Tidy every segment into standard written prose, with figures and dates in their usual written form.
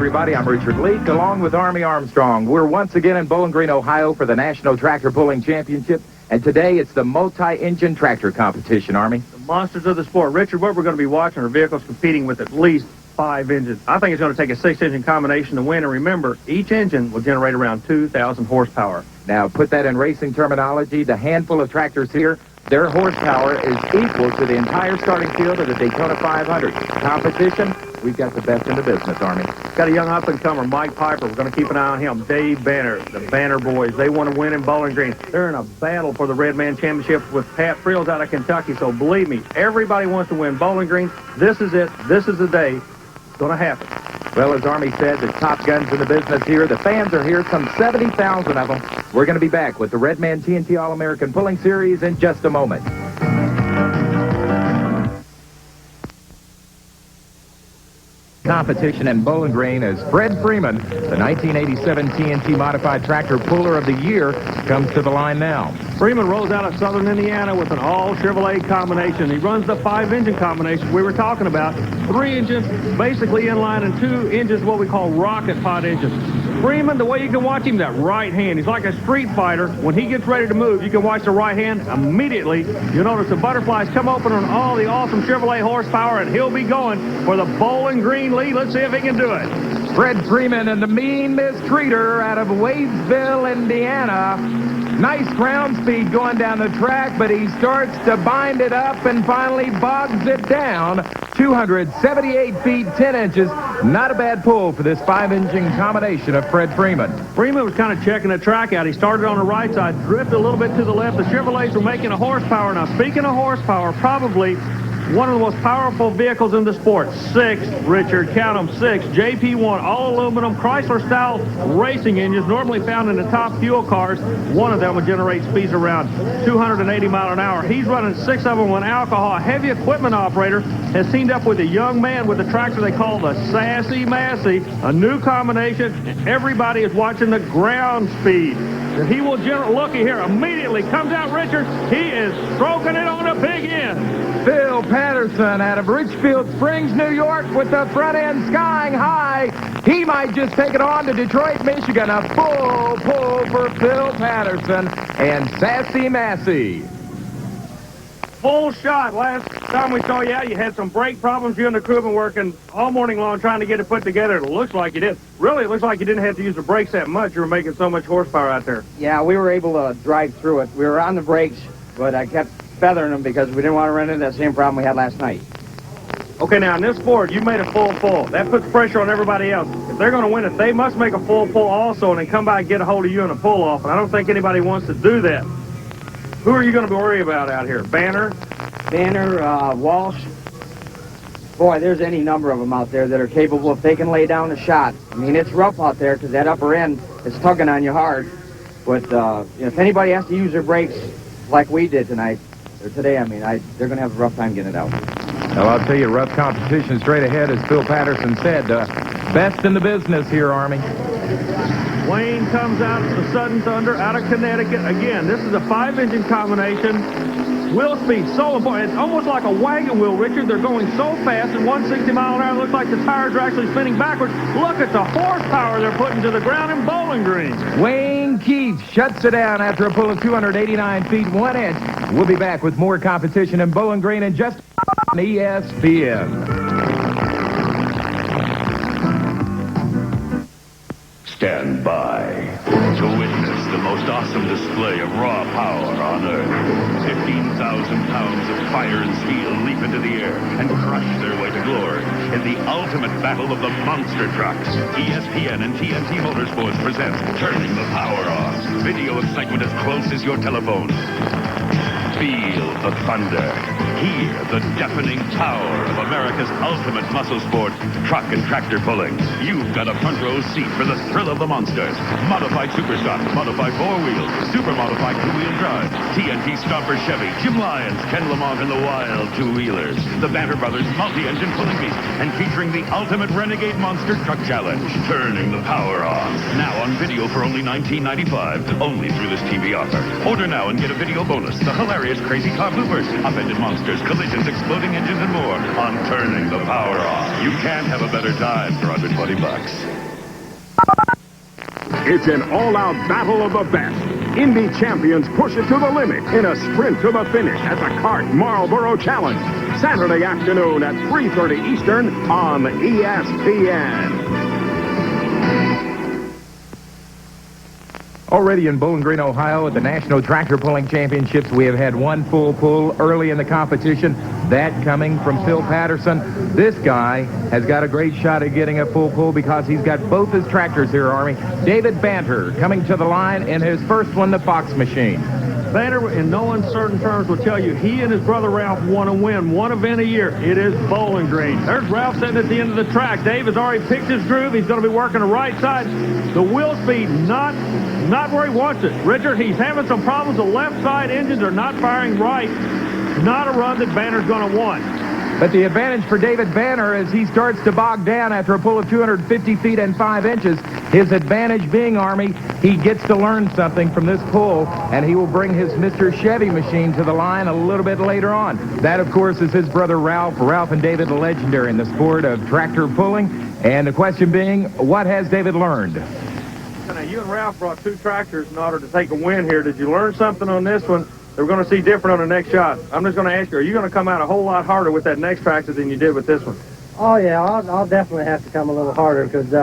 everybody. I'm Richard Leake, along with Army Armstrong. We're once again in Bowling Green, Ohio for the National Tractor Pulling Championship. And today it's the multi-engine tractor competition, Army. The monsters of the sport. Richard, what we're going to be watching are vehicles competing with at least 5 engines. I think it's going to take a 6-engine combination to win. And remember, each engine will generate around 2,000 horsepower. Now, put that in racing terminology. The handful of tractors here, their horsepower is equal to the entire starting field of the Daytona 500. Competition, we've got the best in the business, Army. Got a young up-and-comer, Mike Piper. We're going to keep an eye on him. Dave Banner, the Banner boys. They want to win in Bowling Green. They're in a battle for the Red Man Championship with Pat Frills out of Kentucky. So believe me, everybody wants to win Bowling Green. This is it. This is the day. It's going to happen. Well, as Army said, the top guns in the business here. The fans are here, some 70,000 of them. We're going to be back with the Red Man TNT All-American Pulling Series in just a moment. Competition in Bowling Green as Fred Freeman, the 1987 TNT Modified Tractor Puller of the Year, comes to the line now. Freeman rolls out of Southern Indiana with an all-Chevrolet combination. He runs the 5-engine combination we were talking about. 3 engines basically inline and 2 engines what we call rocket pod engines. Freeman, the way you can watch him, that right hand, he's like a street fighter. When he gets ready to move, you can watch the right hand immediately. You'll notice the butterflies come open on all the awesome Chevrolet horsepower, and he'll be going for the Bowling Green lead. Let's see if he can do it. Fred Freeman and the Mean Mistreater out of Wadesville, Indiana. Nice ground speed going down the track, but he starts to bind it up and finally bogs it down. 278 feet, 10 inches. Not a bad pull for this 5-engine combination of Fred Freeman. Freeman was kind of checking the track out. He started on the right side, drifted a little bit to the left. The Chevrolets were making a horsepower. Now, speaking of horsepower, probably one of the most powerful vehicles in the sport. 6, Richard, count them, 6 JP1 all aluminum Chrysler-style racing engines normally found in the top fuel cars. One of them will generate speeds around 280 miles an hour. He's running 6 of them with alcohol. A heavy equipment operator has teamed up with a young man with a tractor they call the Sassy Massey, a new combination. Everybody is watching the ground speed. He will generate, looky here, immediately comes out Richard. He is stroking it on a big end. Phil Patterson out of Richfield Springs, New York, with the front end skying high. He might just take it on to Detroit, Michigan. A full pull for Phil Patterson and Sassy Massey. Full shot. Last time we saw you out, you had some brake problems. You and the crew have been working all morning long trying to get it put together. It looks like you did. Really, it looks like you didn't have to use the brakes that much. You were making so much horsepower out there. Yeah, we were able to drive through it. We were on the brakes, but I kept feathering them because we didn't want to run into that same problem we had last night. Okay, now in this Ford, you made a full pull. That puts pressure on everybody else. If they're going to win it, they must make a full pull also and then come by and get a hold of you in a pull-off. And I don't think anybody wants to do that. Who are you going to worry about out here? Banner? Walsh. Boy, there's any number of them out there that are capable if they can lay down a shot. I mean, it's rough out there because that upper end is tugging on you hard. But if anybody has to use their brakes like we did tonight, or today, they're going to have a rough time getting it out. Well, I'll tell you, rough competition straight ahead, as Phil Patterson said. Best in the business here, Army. Wayne comes out of the Sudden Thunder out of Connecticut. Again, this is a 5-engine combination. Wheel speed, so important. It's almost like a wagon wheel, Richard. They're going so fast at 160 miles an hour. It looks like the tires are actually spinning backwards. Look at the horsepower they're putting to the ground in Bowling Green. Wayne Keith shuts it down after a pull of 289 feet, 1 inch. We'll be back with more competition in Bowling Green in just on ESPN. Stand by to witness the most awesome display of raw power on Earth. 15,000 pounds of fire and steel leap into the air and crush their way to glory in the ultimate battle of the monster trucks. ESPN and TNT Motorsports presents Turning the Power On. Video excitement as close as your telephone. Feel the thunder. Hear the deafening power of America's ultimate muscle sport, truck and tractor pulling. You've got a front row seat for the thrill of the monsters. Modified Super Stock, Modified 4-Wheel, Super Modified 2-Wheel Drive, TNT Stomper Chevy, Jim Lyons, Ken Lamont, and the Wild 2-Wheelers. The Banter Brothers Multi-Engine Pulling Beast, and featuring the ultimate Renegade Monster Truck Challenge. Turning the Power On. Now on video for only $19.95, only through this TV offer. Order now and get a video bonus. The hilarious Crazy Car Bloopers, Upended Monster, blisters, collisions, exploding engines, and more on turning the power off. You can't have a better time for under $20. It's an all-out battle of the best. Indy champions push it to the limit in a sprint to the finish at the CART Marlboro Challenge. Saturday afternoon at 3:30 Eastern on ESPN. Already in Bowling Green, Ohio, at the National Tractor Pulling Championships, we have had one full pull early in the competition. That coming from Phil Patterson. This guy has got a great shot at getting a full pull because he's got both his tractors here, Army. David Banter coming to the line in his first one, the Fox machine. Banter, in no uncertain terms, will tell you he and his brother Ralph want to win one event a year. It is Bowling Green. There's Ralph sitting at the end of the track. Dave has already picked his groove. He's going to be working the right side. The wheel speed, not where he wants it. Richard, he's having some problems. The left side engines are not firing right. Not a run that Banter's going to want. But the advantage for David Banner as he starts to bog down after a pull of 250 feet and 5 inches. His advantage being, Army, he gets to learn something from this pull, and he will bring his Mr. Chevy machine to the line a little bit later on. That, of course, is his brother Ralph. Ralph and David, legendary in the sport of tractor pulling. And the question being, what has David learned? Now, you and Ralph brought two tractors in order to take a win here. Did you learn something on this one that we're going to see different on the next shot? I'm just going to ask you, are you going to come out a whole lot harder with that next tractor than you did with this one? Oh, yeah, I'll definitely have to come a little harder because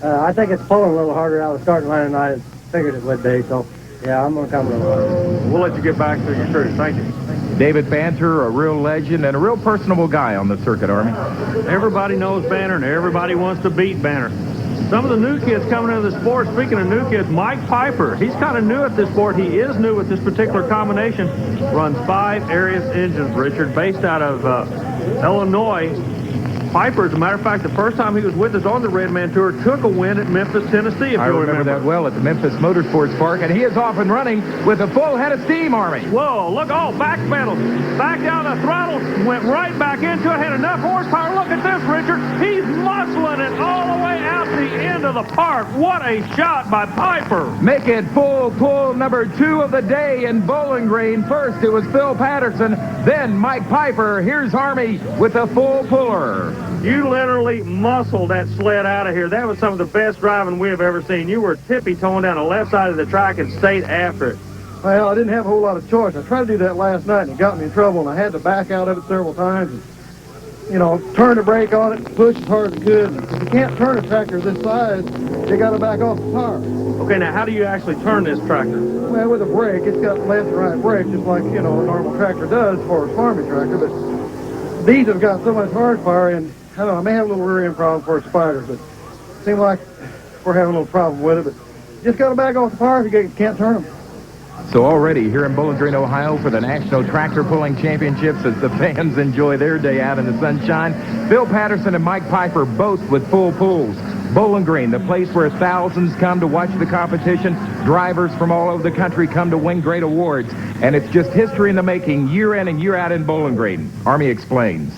I think it's pulling a little harder out of the starting line than I figured it would be. So, yeah, I'm going to come a little harder. We'll let you get back to your truth. Thank you. David Banter, a real legend and a real personable guy on the circuit, Army. Everybody knows Banner, and everybody wants to beat Banner. Some of the new kids coming into the sport, speaking of new kids, Mike Piper, he's kind of new at this sport. He is new with this particular combination. Runs 5 Arius engines, Richard, based out of Illinois. Piper, as a matter of fact, the first time he was with us on the Red Man Tour, took a win at Memphis, Tennessee, if I you remember that well at the Memphis Motorsports Park, and he is off and running with a full head of steam, Army. Whoa, look, back pedals. Back down the throttle, went right back into it, had enough horsepower. Look at this, Richard. He's muscling it all the way out the end of the park. What a shot by Piper. Make it full pull number 2 of the day in Bowling Green. First, it was Phil Patterson, then Mike Piper. Here's Army with a full puller. You literally muscled that sled out of here. That was some of the best driving we have ever seen. You were tippy-toeing down the left side of the track and stayed after it. Well, I didn't have a whole lot of choice. I tried to do that last night, and it got me in trouble, and I had to back out of it several times and, you know, turn the brake on it and push as hard as I could. And if you can't turn a tractor this size, you got to back off the power. Okay, now how do you actually turn this tractor? Well, with a brake, it's got left and right brake, just like, you know, a normal tractor does for a farming tractor, but these have got so much horsepower, and I don't know, I may have a little rear end problem for a Spider, but it seems like we're having a little problem with it, but just got to back off the power if you can't turn them. So already here in Bowling Green, Ohio for the National Tractor Pulling Championships as the fans enjoy their day out in the sunshine, Phil Patterson and Mike Piper both with full pulls. Bowling Green, the place where thousands come to watch the competition. Drivers from all over the country come to win great awards. And it's just history in the making year in and year out in Bowling Green. Army explains.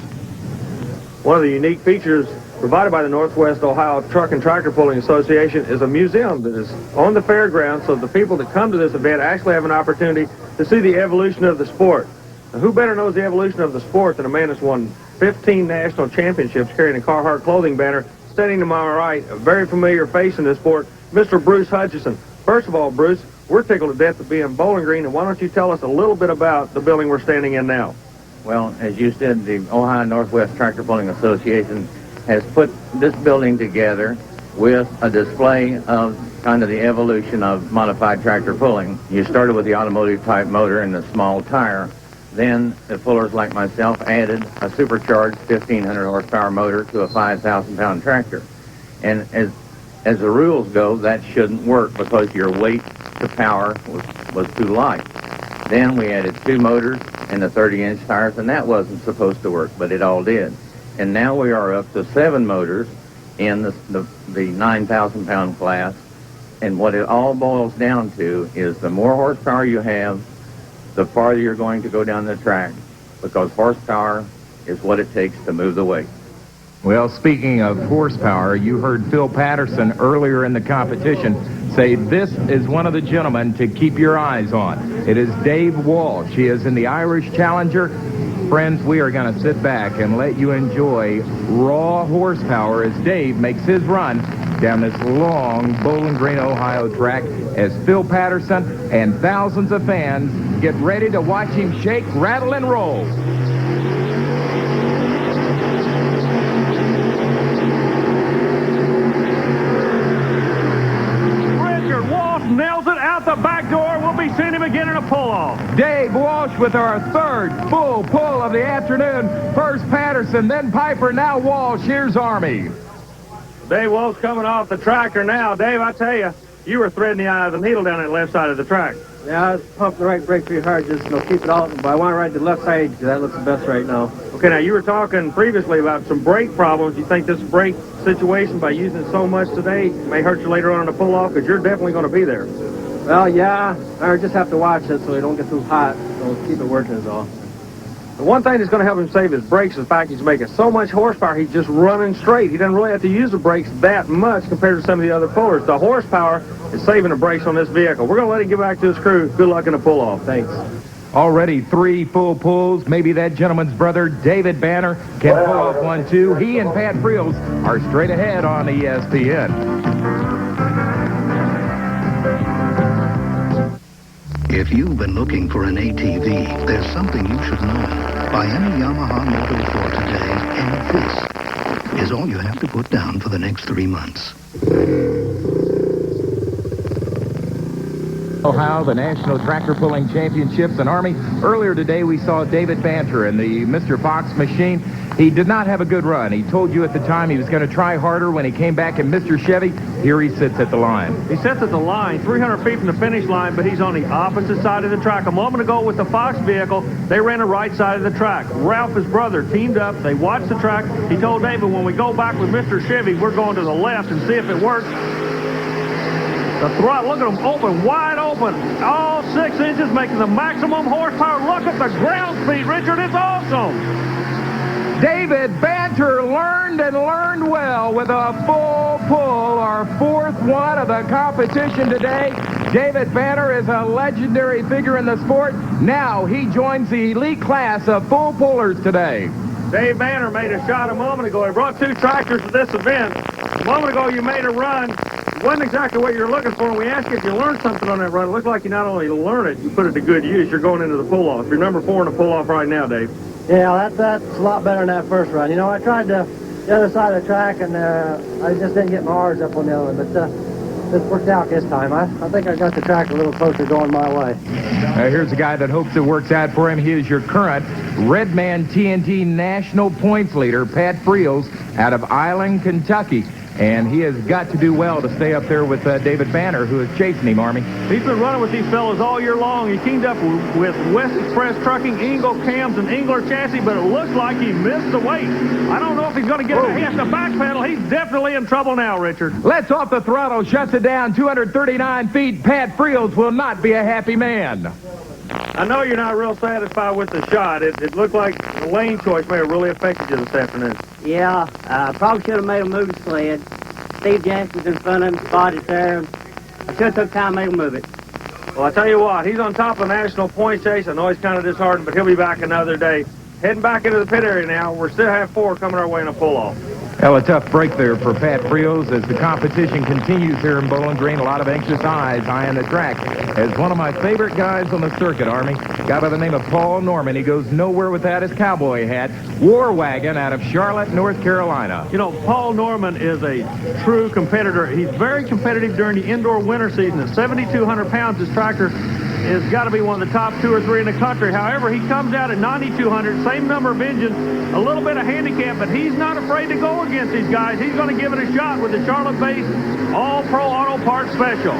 One of the unique features provided by the Northwest Ohio Truck and Tractor Pulling Association is a museum that is on the fairgrounds, so the people that come to this event actually have an opportunity to see the evolution of the sport. Now, who better knows the evolution of the sport than a man that's won 15 national championships carrying a Carhartt clothing banner? Standing to my right, a very familiar face in this sport, Mr. Bruce Hutchison. First of all, Bruce, we're tickled to death to be in Bowling Green, and why don't you tell us a little bit about the building we're standing in now? Well, as you said, the Ohio Northwest Tractor Pulling Association has put this building together with a display of kind of the evolution of modified tractor pulling. You started with the automotive type motor and the small tire. Then the pullers like myself added a supercharged 1,500 horsepower motor to a 5,000-pound tractor. And as the rules go, that shouldn't work because your weight to power was too light. Then we added 2 motors and the 30-inch tires, and that wasn't supposed to work, but it all did. And now we are up to 7 motors in the 9,000-pound class. And what it all boils down to is the more horsepower you have, the farther you're going to go down the track, because horsepower is what it takes to move the weight. Well, speaking of horsepower, you heard Phil Patterson earlier in the competition say this is one of the gentlemen to keep your eyes on. It is Dave Walsh. He is in the Irish Challenger. Friends, we are going to sit back and let you enjoy raw horsepower as Dave makes his run down this long Bowling Green, Ohio track as Phil Patterson and thousands of fans get ready to watch him shake, rattle, and roll. Richard Walsh nails it out the back door. We'll be seeing him again in a pull-off. Dave Walsh with our third full pull of the afternoon. First Patterson, then Piper, now Walsh. Here's Army. Dave Walsh coming off the tractor now. Dave, I tell you, you were threading the eye of the needle down that left side of the track. Yeah, I was pumping the right brake pretty hard, just keep it all. But I want to ride the left side because that looks the best right now. Okay, now you were talking previously about some brake problems. You think this brake situation, by using it so much today, may hurt you later on in the pull-off? Because you're definitely going to be there. Well, yeah, I just have to watch it so it don't get too hot. So keep it working is all. The one thing that's going to help him save his brakes is the fact he's making so much horsepower, he's just running straight. He doesn't really have to use the brakes that much compared to some of the other pullers. The horsepower is saving the brakes on this vehicle. We're going to let him get back to his crew. Good luck in the pull-off. Thanks. Already 3 full pulls. Maybe that gentleman's brother, David Banner, can pull off one, too. He and Pat Friels are straight ahead on ESPN. If you've been looking for an ATV, there's something you should know. Buy any Yamaha motor for today, and this is all you have to put down for the next 3 months. Ohio, the National Tractor Pulling Championships and Army. Earlier today, we saw David Banter in the Mr. Fox machine. He did not have a good run. He told you at the time he was going to try harder when he came back in Mr. Chevy. Here he sits at the line. He sits at the line, 300 feet from the finish line, but he's on the opposite side of the track. A moment ago with the Fox vehicle, they ran the right side of the track. Ralph, his brother, teamed up. They watched the track. He told David, when we go back with Mr. Chevy, we're going to the left and see if it works. The throttle, look at them open, wide open, all 6 inches, making the maximum horsepower. Look at the ground speed, Richard, it's awesome. David Banter learned and learned well with a full pull, our 4th one of the competition today. David Banter is a legendary figure in the sport. Now he joins the elite class of full pullers today. Dave Banner made a shot a moment ago. He brought 2 tractors to this event. A moment ago you made a run. It wasn't exactly what you were looking for, and we asked you if you learned something on that run. It looked like you not only learned it, you put it to good use. You're going into the pull-off. You're number 4 in the pull-off right now, Dave. Yeah, that's a lot better than that first run. You know, I tried the other side of the track, and I just didn't get my R's up on the other one, but this worked out this time. I think I got the track a little closer going my way. Here's a guy that hopes it works out for him. He is your current Redman TNT National Points leader, Pat Friels, out of Island, Kentucky. And he has got to do well to stay up there with David Banner, who is chasing him, Army. He's been running with these fellas all year long. He teamed up with West Express Trucking, Engel Cams, and Engler Chassis, but it looks like he missed the weight. I don't know if he's going to get it. He has to backpedal. He's definitely in trouble now, Richard. Let's off the throttle, shuts it down, 239 feet. Pat Friels will not be a happy man. I know you're not real satisfied with the shot. It looked like the lane choice may have really affected you this afternoon. Yeah, probably should have made a move the sled. Steve Jackson's in front of him, spotted there. I should have took time to make him move it. Well, I tell you what, he's on top of the national point chase. I know he's kind of disheartened, but he'll be back another day. Heading back into the pit area now. We're still have 4 coming our way in a pull-off. Well, a tough break there for Pat Friels as the competition continues here in Bowling Green. A lot of anxious eyes eyeing the track. As one of my favorite guys on the circuit, Army, guy by the name of Paul Norman. He goes nowhere without his cowboy hat. War Wagon out of Charlotte, North Carolina. You know, Paul Norman is a true competitor. He's very competitive during the indoor winter season. At 7,200 pounds, his tractor has got to be one of the top 2 or 3 in the country. However, he comes out at 9,200, same number of engines, a little bit of handicap, but he's not afraid to go against these guys. He's going to give it a shot with the Charlotte-based All-Pro Auto Parts Special.